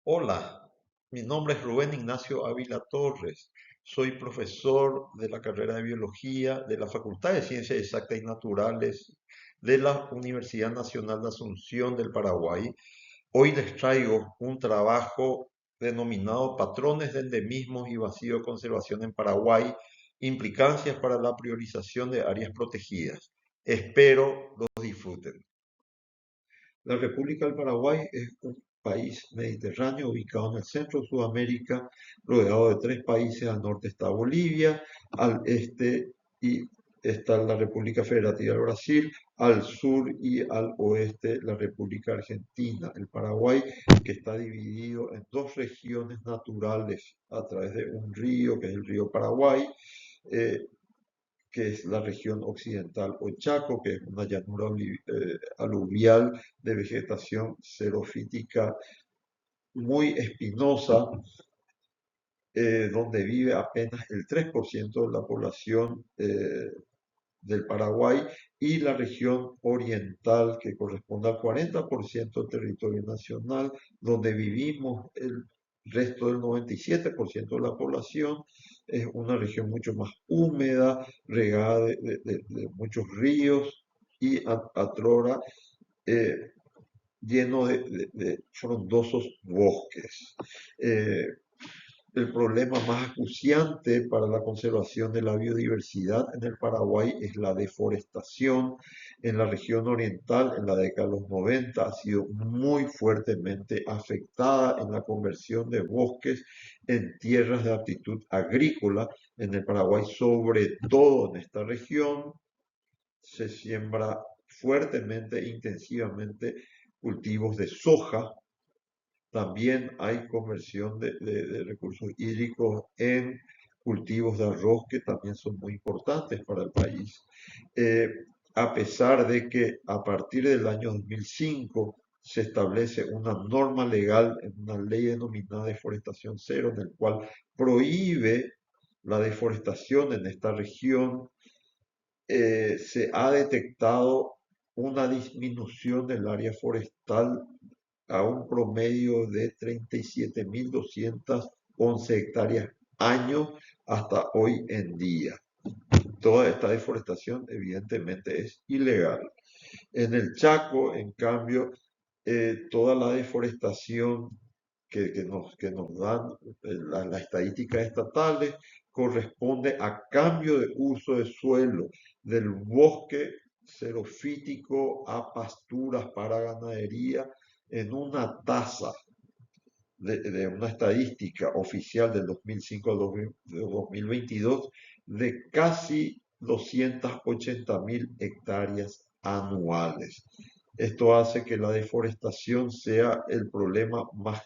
Hola, mi nombre es Rubén Ignacio Ávila Torres. Soy profesor de la carrera de Biología de la Facultad de Ciencias Exactas y Naturales de la Universidad Nacional de Asunción del Paraguay. Hoy les traigo un trabajo denominado Patrones de endemismos y vacío de conservación en Paraguay, implicancias para la priorización de áreas protegidas. Espero los disfruten. La República del Paraguay es un país mediterráneo ubicado en el centro de Sudamérica, rodeado de tres países. Al norte está Bolivia, al este y está la República Federativa del Brasil, al sur y al oeste la República Argentina. El Paraguay, que está dividido en dos regiones naturales a través de un río, que es el río Paraguay, eh, que es la región occidental o Chaco, que es una llanura aluvial de vegetación xerofítica muy espinosa, donde vive apenas el 3% de la población del Paraguay, y la región oriental, que corresponde al 40% del territorio nacional, donde vivimos el resto del 97% de la población. Es una región mucho más húmeda, regada de muchos ríos y atrora, eh, lleno de frondosos bosques. Eh, el problema más acuciante para la conservación de la biodiversidad en el Paraguay es la deforestación. En la región oriental, en la década de los 90, ha sido muy fuertemente afectada en la conversión de bosques en tierras de aptitud agrícola. En el Paraguay, sobre todo en esta región, se siembra fuertemente e intensivamente cultivos de soja. También hay conversión de recursos hídricos en cultivos de arroz, que también son muy importantes para el país. Eh, a pesar de que a partir del año 2005 se establece una norma legal en una ley denominada deforestación cero, en el cual prohíbe la deforestación en esta región. Se ha detectado una disminución del área forestal a un promedio de 37.211 hectáreas año hasta hoy en día. Toda esta deforestación evidentemente es ilegal. En el Chaco, en cambio, toda la deforestación que nos dan las estadísticas estatales corresponde a cambio de uso de suelo del bosque xerofítico a pasturas para ganadería, en una tasa de una estadística oficial del 2005 al 2022 de casi 280.000 hectáreas anuales. Esto hace que la deforestación sea el problema más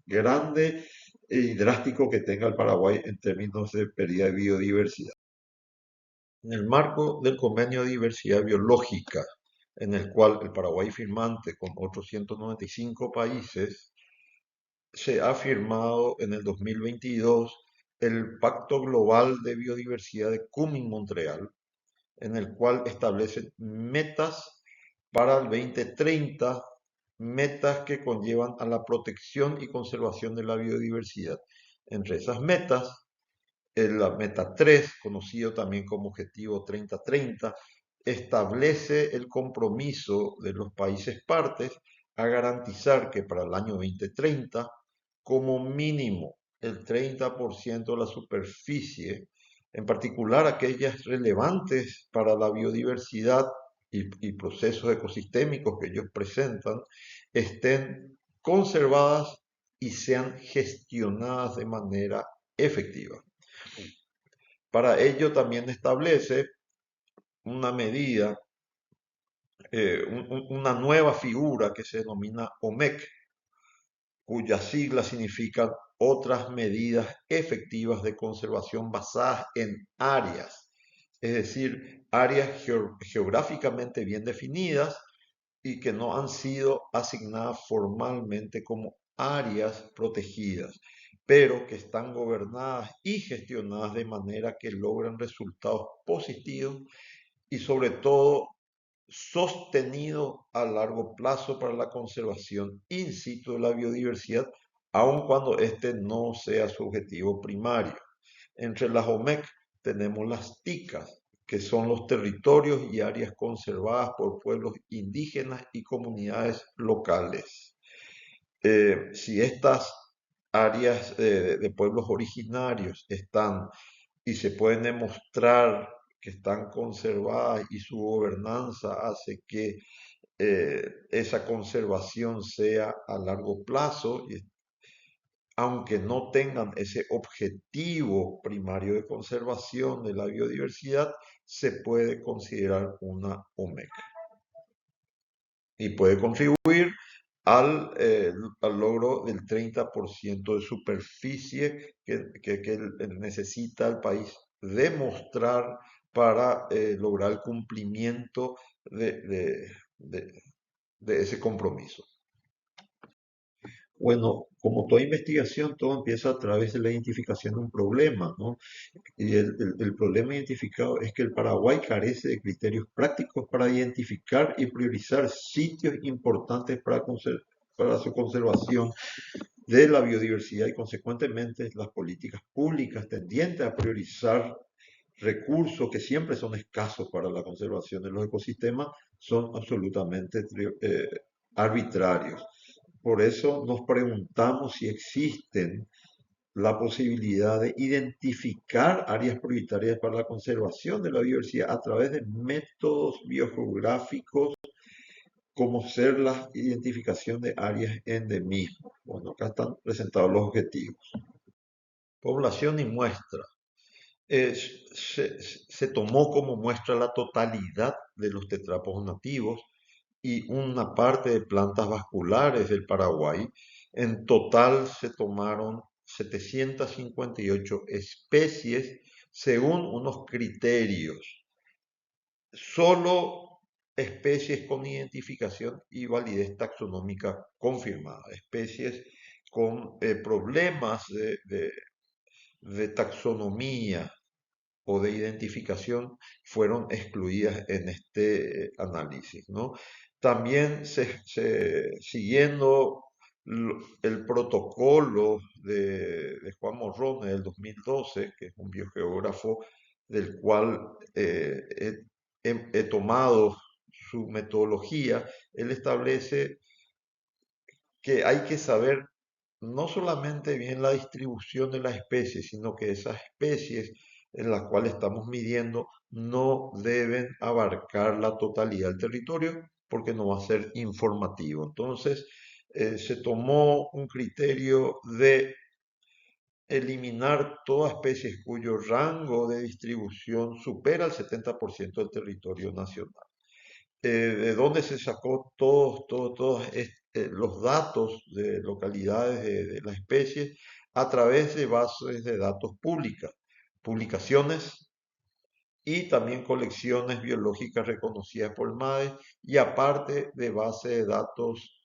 grande y drástico que tenga el Paraguay en términos de pérdida de biodiversidad. En el marco del Convenio de Diversidad Biológica, en el cual el Paraguay, firmante con otros 195 países, se ha firmado en el 2022 el Pacto Global de Biodiversidad de Kunming-Montreal, en el cual establecen metas para el 2030, metas que conllevan a la protección y conservación de la biodiversidad. Entre esas metas, la meta 3, conocido también como Objetivo 3030, establece el compromiso de los países partes a garantizar que para el año 2030, como mínimo el 30% de la superficie, en particular aquellas relevantes para la biodiversidad y procesos ecosistémicos que ellos presentan, estén conservadas y sean gestionadas de manera efectiva. Para ello también establece una medida, una nueva figura que se denomina OMEC, cuyas siglas significan otras medidas efectivas de conservación basadas en áreas, es decir, áreas geográficamente bien definidas y que no han sido asignadas formalmente como áreas protegidas, pero que están gobernadas y gestionadas de manera que logran resultados positivos y sobre todo sostenido a largo plazo para la conservación in situ de la biodiversidad, aun cuando este no sea su objetivo primario. Entre las OMEC tenemos las TICAS, que son los territorios y áreas conservadas por pueblos indígenas y comunidades locales. Si estas áreas de pueblos originarios están y se pueden demostrar que están conservadas y su gobernanza hace que esa conservación sea a largo plazo, y aunque no tengan ese objetivo primario de conservación de la biodiversidad, se puede considerar una OMEC y puede contribuir al logro del 30% de superficie que necesita el país demostrar para lograr el cumplimiento de, de- de- de ese compromiso. Bueno, como toda investigación, todo empieza a través de la identificación de un problema, ¿no? Y el problema identificado es que el Paraguay carece de criterios prácticos para identificar y priorizar sitios importantes para su conservación de la biodiversidad y consecuentemente las políticas públicas tendientes a priorizar recursos que siempre son escasos para la conservación de los ecosistemas son absolutamente arbitrarios. Por eso nos preguntamos si existen la posibilidad de identificar áreas prioritarias para la conservación de la biodiversidad a través de métodos biogeográficos como ser la identificación de áreas endemismo. Bueno, acá están presentados los objetivos. Población y muestra. Se tomó como muestra la totalidad de los tetrápodos nativos y una parte de plantas vasculares del Paraguay. En total se tomaron 758 especies según unos criterios. Solo especies con identificación y validez taxonómica confirmada, especies con problemas de taxonomía o de identificación fueron excluidas en este análisis, ¿no? También siguiendo el protocolo de Juan Morrone del 2012, que es un biogeógrafo del cual he tomado su metodología, él establece que hay que saber no solamente bien la distribución de las especies, sino que esas especies en las cuales estamos midiendo no deben abarcar la totalidad del territorio porque no va a ser informativo. Entonces, se tomó un criterio de eliminar todas especies cuyo rango de distribución supera el 70% del territorio nacional. ¿De dónde se sacó todos los datos de localidades de las especies? A través de bases de datos públicas, publicaciones y también colecciones biológicas reconocidas por el MADE y aparte de bases de datos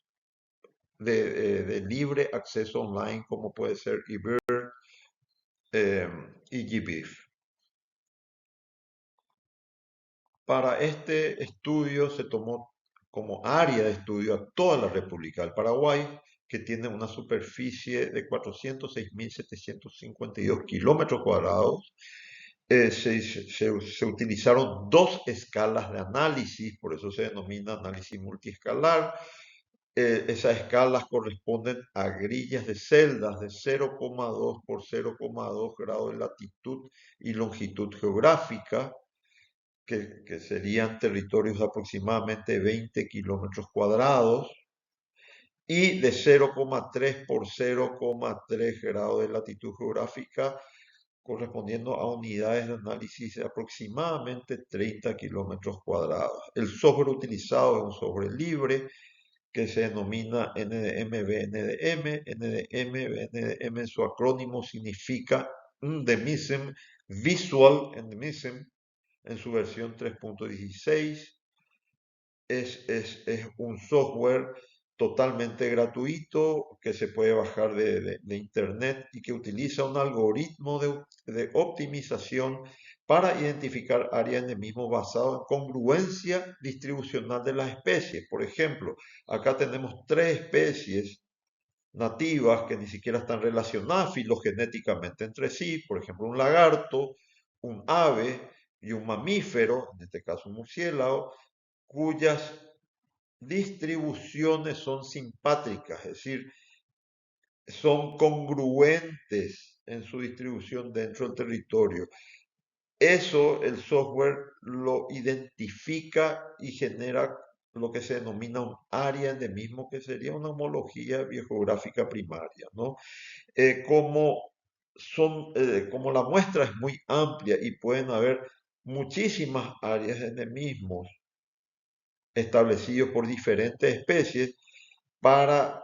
de libre acceso online como puede ser eBird y GBIF. Para este estudio se tomó como área de estudio a toda la República del Paraguay, que tiene una superficie de 406.752 kilómetros cuadrados. Se utilizaron dos escalas de análisis, por eso se denomina análisis multiescalar. Esas escalas corresponden a grillas de celdas de 0,2 por 0,2 grados de latitud y longitud geográfica que serían territorios de aproximadamente 20 kilómetros cuadrados, y de 0,3 por 0,3 grados de latitud geográfica, correspondiendo a unidades de análisis de aproximadamente 30 kilómetros cuadrados. El software utilizado es un software libre que se denomina NDM-BNDM. NDM-BNDM en su acrónimo significa Endemism, Visual Endemism, en su versión 3.16. Es un software totalmente gratuito que se puede bajar de internet y que utiliza un algoritmo de optimización para identificar áreas de endemismo basado en congruencia distribucional de las especies. Por ejemplo, acá tenemos tres especies nativas que ni siquiera están relacionadas filogenéticamente entre sí, por ejemplo, un lagarto, un ave y un mamífero, en este caso un murciélago, cuyas distribuciones son simpátricas, es decir, son congruentes en su distribución dentro del territorio. Eso el software lo identifica y genera lo que se denomina un área endemismo, que sería una homología biogeográfica primaria, ¿no? Como la muestra es muy amplia y pueden haber muchísimas áreas de endemismos establecidos por diferentes especies, para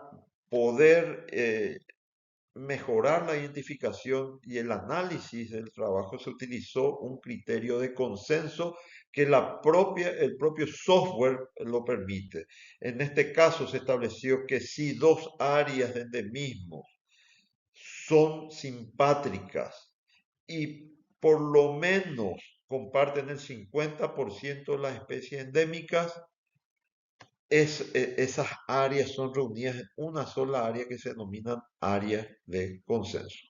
poder mejorar la identificación y el análisis del trabajo se utilizó un criterio de consenso que el propio software lo permite. En este caso se estableció que si dos áreas de endemismo son simpátricas y por lo menos comparten el 50% de las especies endémicas, esas áreas son reunidas en una sola área que se denominan áreas de consenso.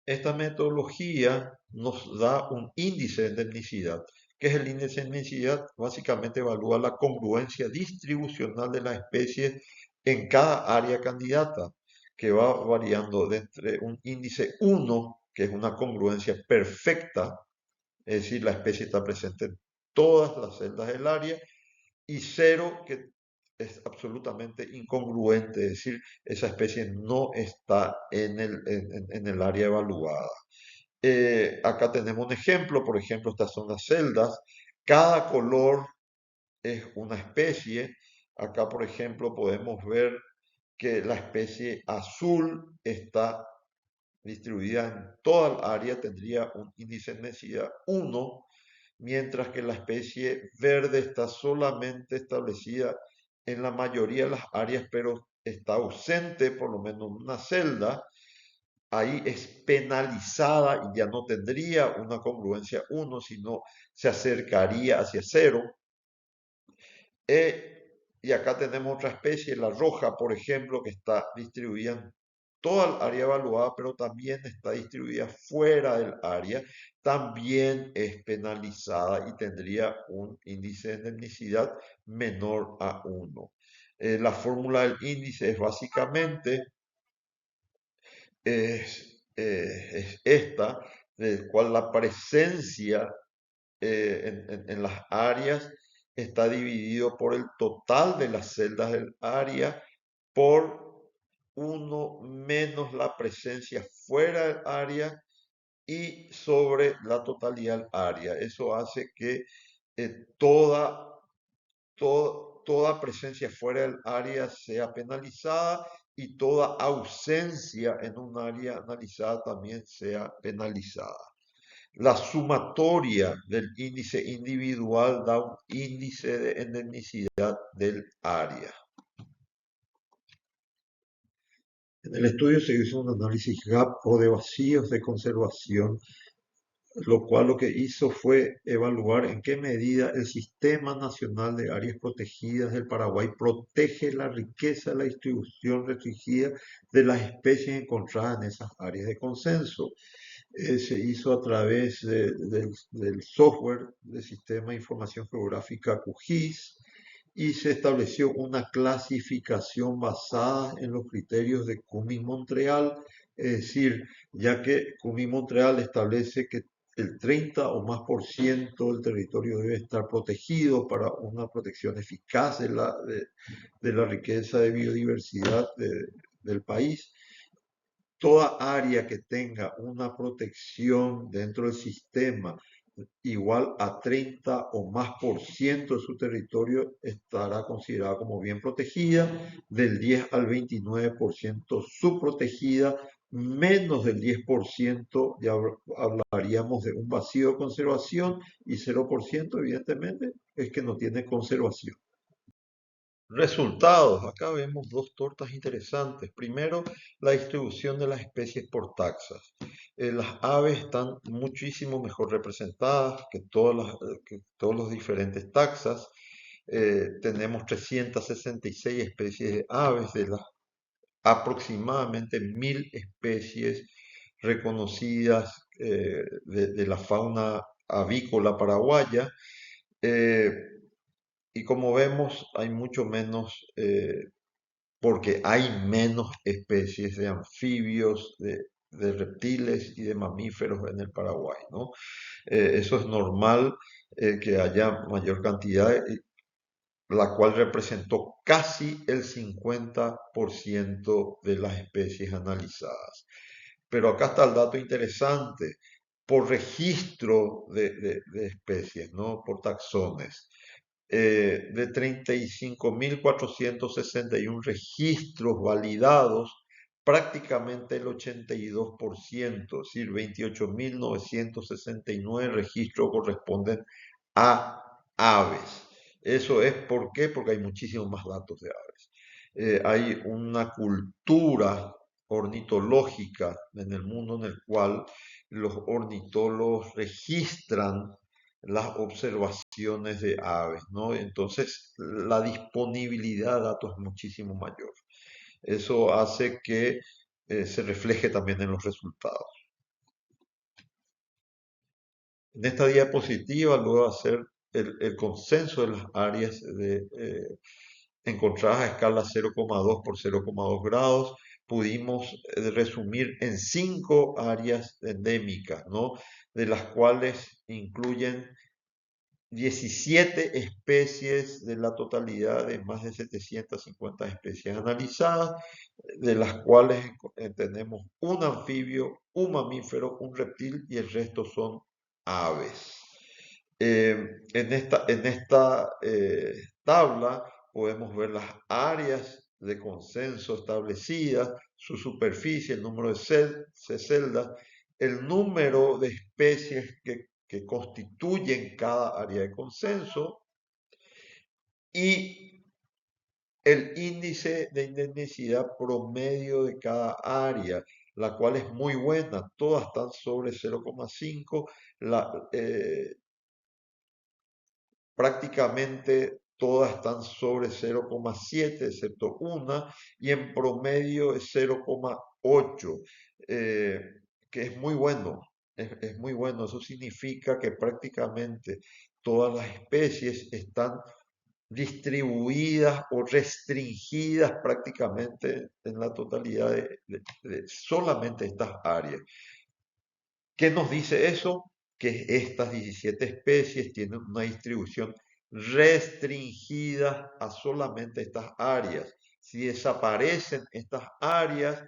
Esta metodología nos da un índice de indemnicidad. ¿Qué es el índice de indemnicidad? Básicamente evalúa la congruencia distribucional de las especies en cada área candidata, que va variando de entre un índice 1, que es una congruencia perfecta, es decir, la especie está presente en todas las celdas del área, y 0, que es absolutamente incongruente, es decir, esa especie no está en el área evaluada. Acá tenemos un ejemplo, por ejemplo, estas son las celdas, cada color es una especie. Acá, por ejemplo, podemos ver que la especie azul está distribuida en toda el área, tendría un índice de densidad 1, mientras que la especie verde está solamente establecida en la mayoría de las áreas, pero está ausente por lo menos en una celda. Ahí es penalizada y ya no tendría una congruencia 1, sino se acercaría hacia 0. Y acá tenemos otra especie, la roja, por ejemplo, que está distribuida en toda el área evaluada, pero también está distribuida fuera del área, también es penalizada y tendría un índice de indemnicidad menor a 1. La fórmula del índice es básicamente es esta, del cual la presencia en las áreas está dividido por el total de las celdas del área por uno menos la presencia fuera del área y sobre la totalidad del área. Eso hace que toda presencia fuera del área sea penalizada y toda ausencia en un área analizada también sea penalizada. La sumatoria del índice individual da un índice de endemicidad del área. En el estudio se hizo un análisis gap o de vacíos de conservación, lo cual lo que hizo fue evaluar en qué medida el Sistema Nacional de Áreas Protegidas del Paraguay protege la riqueza de la distribución restringida de las especies encontradas en esas áreas de consenso. Se hizo a través del software del Sistema de Información Geográfica QGIS y se estableció una clasificación basada en los criterios de Cumming-Montreal, es decir, ya que Cumming-Montreal establece que el 30 o más por ciento del territorio debe estar protegido para una protección eficaz de la riqueza de biodiversidad del país. Toda área que tenga una protección dentro del sistema igual a 30 o más por ciento de su territorio estará considerada como bien protegida, del 10 al 29% subprotegida, menos del 10% ya hablaríamos de un vacío de conservación y 0% evidentemente es que no tiene conservación. Resultados. Acá vemos dos tortas interesantes. Primero, la distribución de las especies por taxas. Las aves están muchísimo mejor representadas que todos los diferentes taxas. tenemos 366 especies de aves, de las aproximadamente 1000 especies reconocidas de la fauna avícola paraguaya. eh, y como vemos, hay mucho menos, porque hay menos especies de anfibios, de reptiles y de mamíferos en el Paraguay, ¿no? Eso es normal, que haya mayor cantidad, la cual representó casi el 50% de las especies analizadas. Pero acá está el dato interesante, por registro de especies, ¿no? Por taxones. De 35.461 registros validados, prácticamente el 82%, es decir, 28.969 registros corresponden a aves. Eso es ¿por qué? Porque hay muchísimos más datos de aves. Hay una cultura ornitológica en el mundo en el cual los ornitólogos registran las observaciones de aves, ¿no? Entonces, la disponibilidad de datos es muchísimo mayor. Eso hace que se refleje también en los resultados. En esta diapositiva, luego de hacer el consenso de las áreas encontradas a escala 0,2 por 0,2 grados, pudimos resumir en 5 áreas endémicas, ¿no? De las cuales incluyen 17 especies de la totalidad de más de 750 especies analizadas, de las cuales tenemos un anfibio, un mamífero, un reptil y el resto son aves. En esta tabla podemos ver las áreas de consenso establecidas, su superficie, el número de celdas, el número de especies que constituyen cada área de consenso y el índice de indemnicidad promedio de cada área, la cual es muy buena, todas están sobre 0,5, prácticamente todas están sobre 0,7, excepto una, y en promedio es 0,8, eh, que es muy bueno. Es muy bueno. Eso significa que prácticamente todas las especies están distribuidas o restringidas prácticamente en la totalidad de solamente estas áreas. ¿Qué nos dice eso? Que estas 17 especies tienen una distribución restringida a solamente estas áreas. Si desaparecen estas áreas,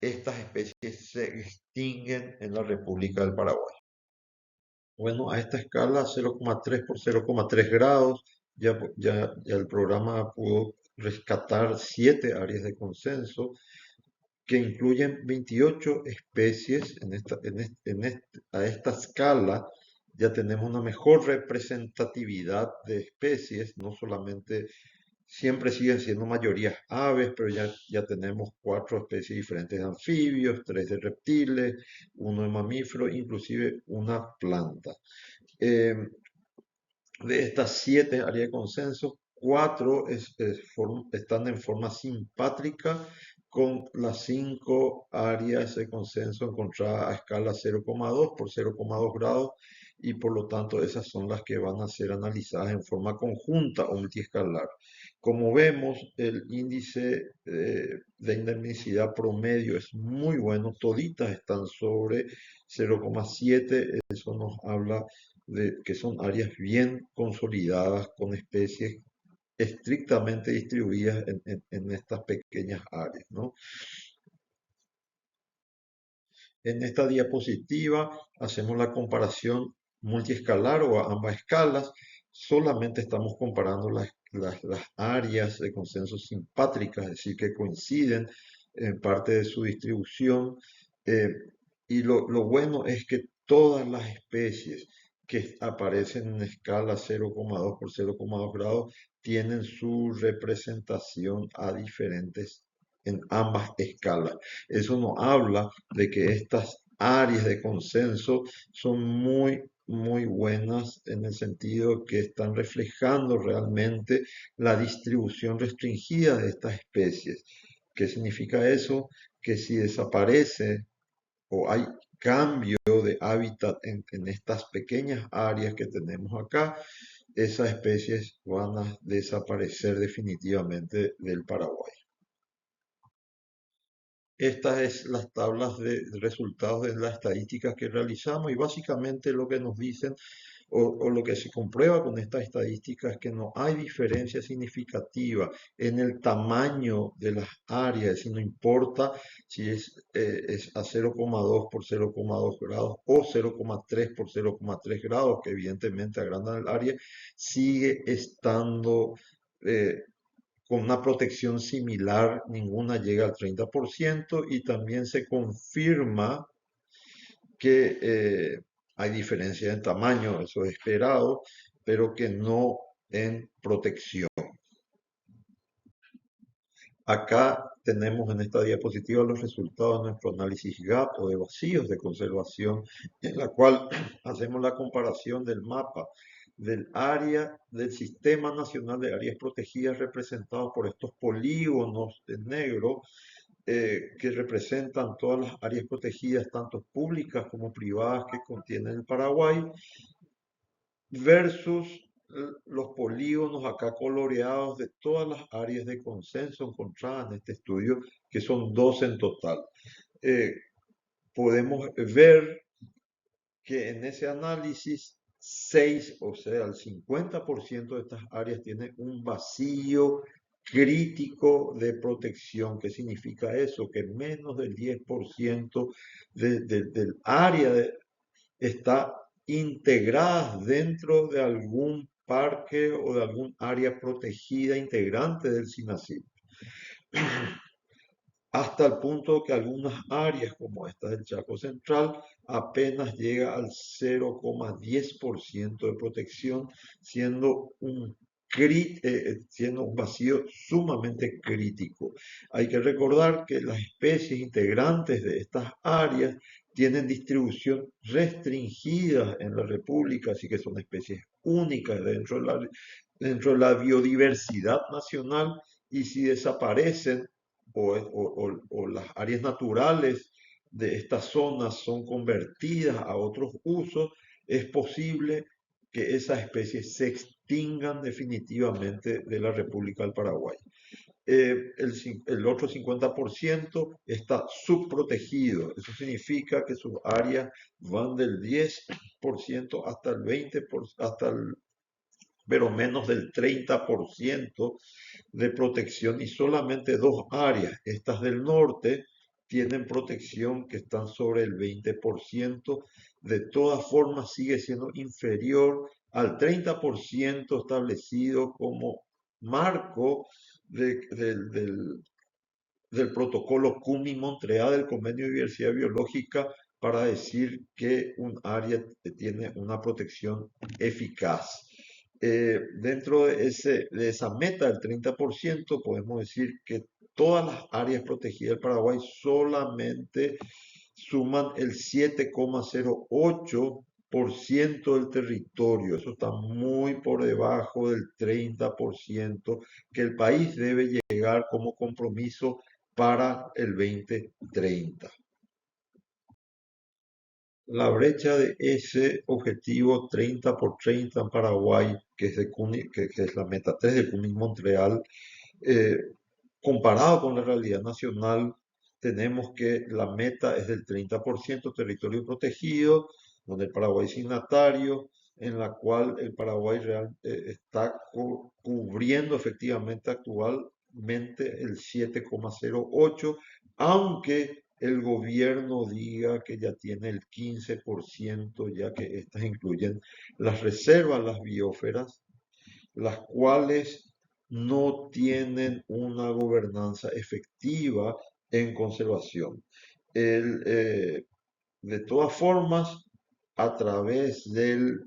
estas especies se extinguen en la República del Paraguay. Bueno, a esta escala 0,3 por 0,3 grados, ya el programa pudo rescatar 7 áreas de consenso que incluyen 28 especies. A esta escala ya tenemos una mejor representatividad de especies, no solamente, siempre siguen siendo mayorías aves, pero ya tenemos 4 especies diferentes de anfibios, 3 de reptiles, uno de mamíferos, inclusive una planta. Eh, de estas 7 áreas de consenso, 4 están en forma simpátrica con las 5 áreas de consenso encontradas a escala 0,2 por 0,2 grados, y por lo tanto esas son las que van a ser analizadas en forma conjunta o multiescalar. Como vemos, el índice de indemnicidad promedio es muy bueno, toditas están sobre 0,7, eso nos habla de que son áreas bien consolidadas con especies estrictamente distribuidas en estas pequeñas áreas, ¿no? En esta diapositiva hacemos la comparación multiescalar o a ambas escalas. Solamente estamos comparando las áreas de consenso simpátricas, es decir, que coinciden en parte de su distribución. eh, y lo bueno es que todas las especies que aparecen en escala 0,2 por 0,2 grados tienen su representación a diferentes en ambas escalas. Eso nos habla de que estas áreas de consenso son muy muy buenas en el sentido que están reflejando realmente la distribución restringida de estas especies. ¿Qué significa eso? Que si desaparece o hay cambio de hábitat en estas pequeñas áreas que tenemos acá, esas especies van a desaparecer definitivamente del Paraguay. Estas es las tablas de resultados de las estadísticas que realizamos y básicamente lo que nos dicen o lo que se comprueba con estas estadísticas es que no hay diferencia significativa en el tamaño de las áreas, si no importa si es a 0,2 por 0,2 grados o 0,3 por 0,3 grados, que evidentemente agrandan el área, sigue estando con una protección similar, ninguna llega al 30% y también se confirma que hay diferencia en tamaño, eso es esperado, pero que no en protección. Acá tenemos en esta diapositiva los resultados de nuestro análisis GAP o de vacíos de conservación, en la cual hacemos la comparación del mapa del área del Sistema Nacional de Áreas Protegidas representado por estos polígonos de negro que representan todas las áreas protegidas, tanto públicas como privadas, que contiene el Paraguay, versus los polígonos acá coloreados de todas las áreas de consenso encontradas en este estudio, que son 12 en total. Eh, Podemos ver que en ese análisis 6, o sea, el 50% de estas áreas tienen un vacío crítico de protección. ¿Qué significa eso? Que menos del 10% del área está integrada dentro de algún parque o de algún área protegida integrante del SINASIP, hasta el punto que algunas áreas como esta del Chaco Central apenas llega al 0,10% de protección, siendo un vacío sumamente crítico. Hay que recordar que las especies integrantes de estas áreas tienen distribución restringida en la República, así que son especies únicas dentro de la biodiversidad nacional, y si desaparecen o las áreas naturales de estas zonas son convertidas a otros usos, es posible que esas especies se extingan definitivamente de la República del Paraguay. El otro 50% está subprotegido. Eso significa que sus áreas van del 10% hasta el 20%, pero menos del 30% de protección, y solamente dos áreas, estas del norte, tienen protección que están sobre el 20%. De todas formas, sigue siendo inferior al 30% establecido como marco del protocolo CUMI-Montreal del Convenio de Diversidad Biológica para decir que un área tiene una protección eficaz. Dentro de esa meta del 30%, podemos decir que todas las áreas protegidas del Paraguay solamente suman el 7,08% del territorio. Eso está muy por debajo del 30% que el país debe llegar como compromiso para el 2030. La brecha de ese objetivo 30 por 30 en Paraguay, que es la meta 3 de CUNY-Montreal, eh, comparado con la realidad nacional, tenemos que la meta es del 30% territorio protegido, donde el Paraguay es signatario, en la cual el Paraguay está cubriendo efectivamente actualmente el 7,08, aunque el gobierno diga que ya tiene el 15%, ya que estas incluyen las reservas, las biosferas, las cuales no tienen una gobernanza efectiva en conservación. De todas formas, a través de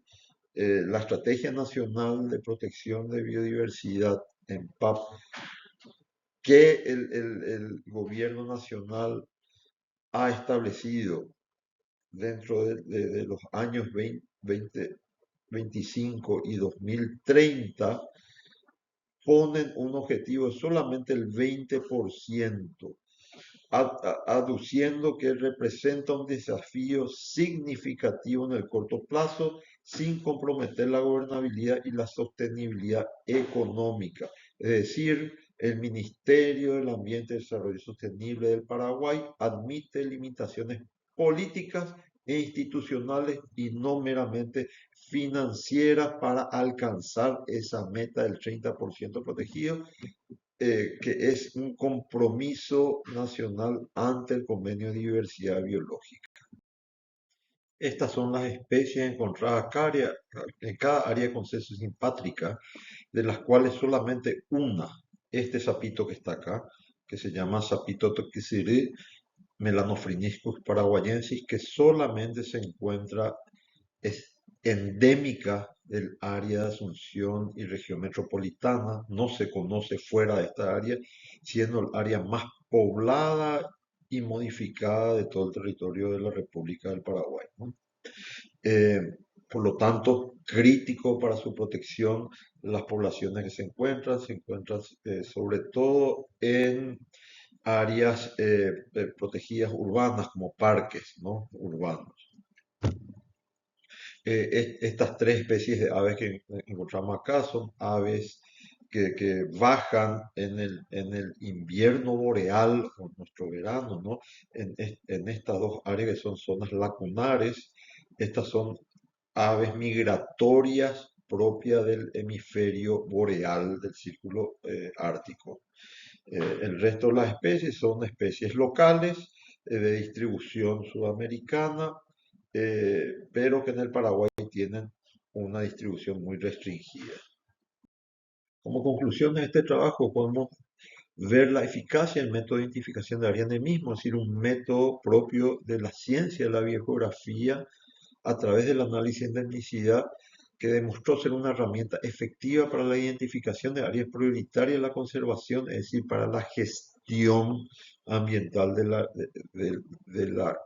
la Estrategia Nacional de Protección de Biodiversidad, en PAP, que el gobierno nacional ha establecido dentro de los años 2025 y 2030 ponen un objetivo de solamente el 20%, aduciendo que representa un desafío significativo en el corto plazo sin comprometer la gobernabilidad y la sostenibilidad económica. Es decir, el Ministerio del Ambiente y Desarrollo Sostenible del Paraguay admite limitaciones políticas e institucionales y no meramente financieras para alcanzar esa meta del 30% protegido, que es un compromiso nacional ante el Convenio de Diversidad Biológica. Estas son las especies encontradas en cada área de consenso simpátrica, de las cuales solamente una, este sapito que está acá, que se llama sapito toquicirí melanophrygnicus paraguayensis, que solamente se encuentra, es endémica del área de Asunción y región metropolitana, no se conoce fuera de esta área, siendo el área más poblada y modificada de todo el territorio de la República del Paraguay, ¿no? Eh, por lo tanto, crítico para su protección las poblaciones que se encuentran sobre todo en áreas protegidas urbanas como parques, ¿no? Urbanos. Estas tres especies de aves que encontramos acá son aves que bajan en el invierno boreal o nuestro verano, ¿no? En estas dos áreas que son zonas lacunares. Estas son aves migratorias propias del hemisferio boreal del círculo ártico. El resto de las especies son especies locales de distribución sudamericana, pero que en el Paraguay tienen una distribución muy restringida. Como conclusión de este trabajo podemos ver la eficacia del método de identificación de áreas mismo, es decir, un método propio de la ciencia de la biogeografía a través del análisis de etnicidad, que demostró ser una herramienta efectiva para la identificación de áreas prioritarias de la conservación, es decir, para la gestión ambiental de la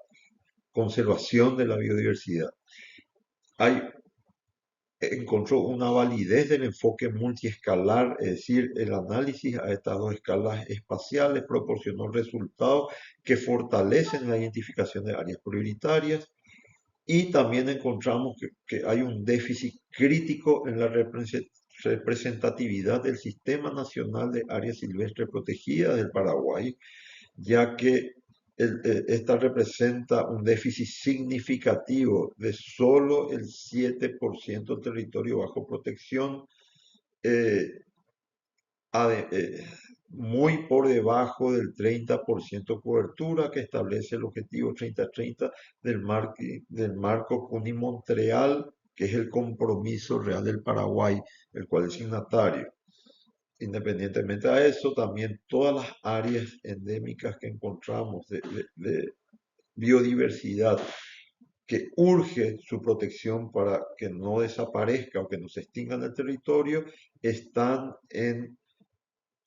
conservación de la biodiversidad. Encontró una validez del enfoque multiescalar, es decir, el análisis a estas dos escalas espaciales proporcionó resultados que fortalecen la identificación de áreas prioritarias, y también encontramos que hay un déficit crítico en la representatividad del Sistema Nacional de Áreas Silvestres Protegidas del Paraguay, ya que esta representa un déficit significativo de solo el 7% del territorio bajo protección, eh, muy por debajo del 30% cobertura que establece el objetivo 30-30 del marco CUNY-Montreal, que es el compromiso real del Paraguay, el cual es signatario. Independientemente de eso, también todas las áreas endémicas que encontramos de biodiversidad que urge su protección para que no desaparezca o que no se extinga en el territorio, están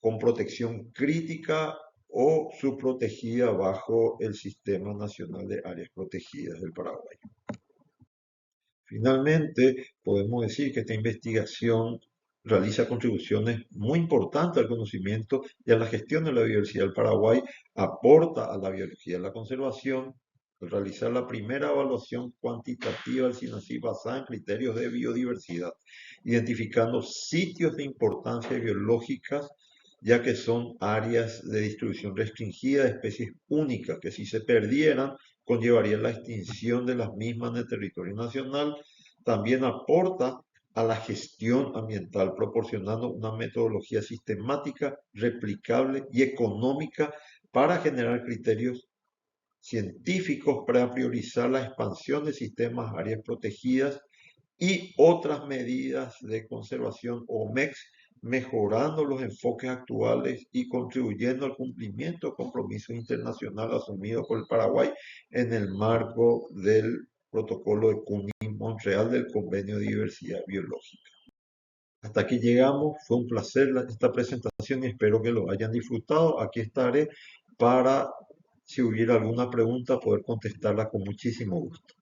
con protección crítica o subprotegida bajo el Sistema Nacional de Áreas Protegidas del Paraguay. Finalmente, podemos decir que esta investigación realiza contribuciones muy importantes al conocimiento y a la gestión de la biodiversidad del Paraguay, aporta a la biología de la conservación, al realizar la primera evaluación cuantitativa del SINASIP basada en criterios de biodiversidad, identificando sitios de importancia biológica, ya que son áreas de distribución restringida de especies únicas que, si se perdieran, conllevaría la extinción de las mismas en el territorio nacional. También aporta a la gestión ambiental, proporcionando una metodología sistemática, replicable y económica para generar criterios científicos para priorizar la expansión de sistemas áreas protegidas y otras medidas de conservación OMEX, mejorando los enfoques actuales y contribuyendo al cumplimiento de compromisos internacionales asumidos por el Paraguay en el marco del protocolo de CUNY-Montreal del Convenio de Diversidad Biológica. Hasta aquí llegamos, fue un placer esta presentación y espero que lo hayan disfrutado. Aquí estaré para, si hubiera alguna pregunta, poder contestarla con muchísimo gusto.